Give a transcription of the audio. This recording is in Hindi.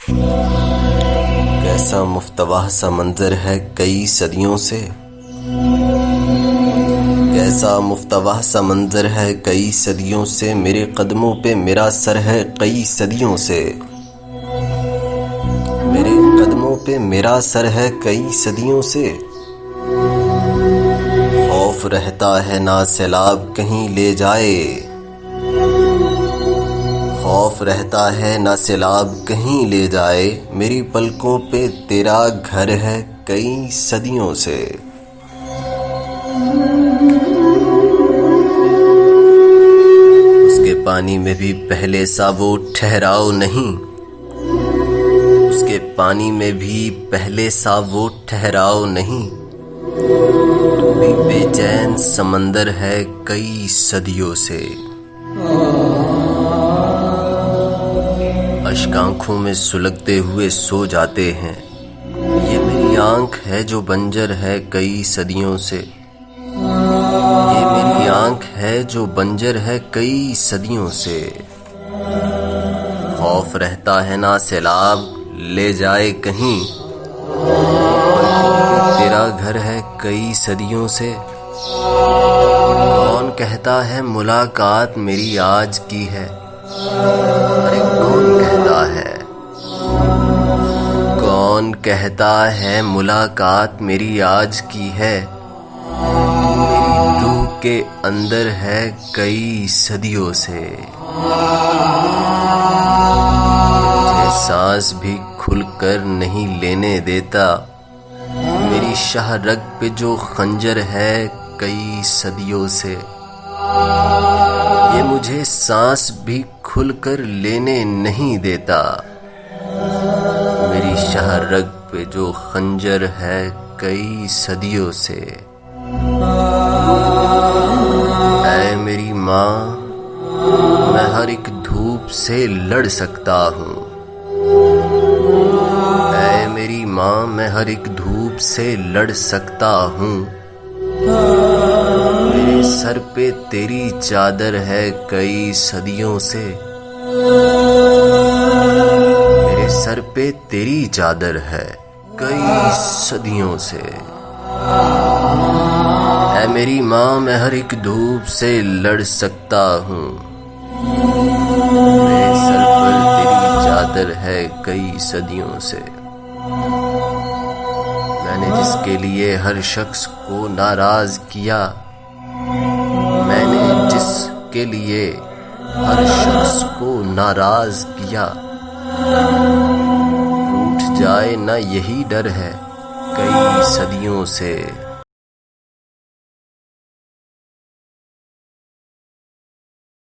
कैसा मुफ्तवाह सा मंजर है कई सदियों से। कैसा मुफ्तवाह सा मंजर है कई सदियों से। मेरे कदमों पे मेरा सर है कई सदियों से। मेरे कदमों पे मेरा सर है कई सदियों से। खौफ रहता है ना सैलाब कहीं ले जाए। खौफ रहता है ना सैलाब कहीं ले जाए। मेरी पलकों पे तेरा घर है कई सदियों से। उसके पानी में भी पहले सा वो ठहराव नहीं। उसके पानी में भी पहले सा वो ठहराव नहीं। तू भी बेचैन समंदर है कई सदियों से। अश्क आँखों में सुलगते हुए सो जाते हैं। ये मेरी आँख है जो बंजर है कई सदियों से। ये मेरी आँख है जो बंजर है कई सदियों से। खौफ रहता है ना सैलाब ले जाए कहीं। तेरा घर है कई सदियों से। कौन कहता है मुलाकात मेरी आज की है। अरे कौन कहता है। कौन कहता है मुलाकात मेरी आज की है। तू मेरी रूह के अंदर है कई सदियों से। मुझे सांस भी खुलकर नहीं लेने देता। मेरी शाह रग पे जो खंजर है कई सदियों से। ये मुझे सांस भी खुलकर लेने नहीं देता। मेरी शाह रग पे जो खंजर है कई सदियों से। ऐ मेरी माँ, मैं हर एक धूप से लड़ सकता हूँ। ऐ मेरी माँ, मैं हर एक धूप से लड़ सकता हूँ। मेरे सर पे तेरी चादर है कई सदियों से। मेरे सर पे तेरी चादर है कई सदियों से। ऐ मेरी माँ, मैं हर एक धूप से लड़ सकता हूँ। मेरे सर पर तेरी चादर है कई सदियों से। मैंने जिसके लिए हर शख्स को नाराज किया। मैंने जिसके लिए हर शख्स को नाराज किया। रूठ जाए ना यही डर है कई सदियों से।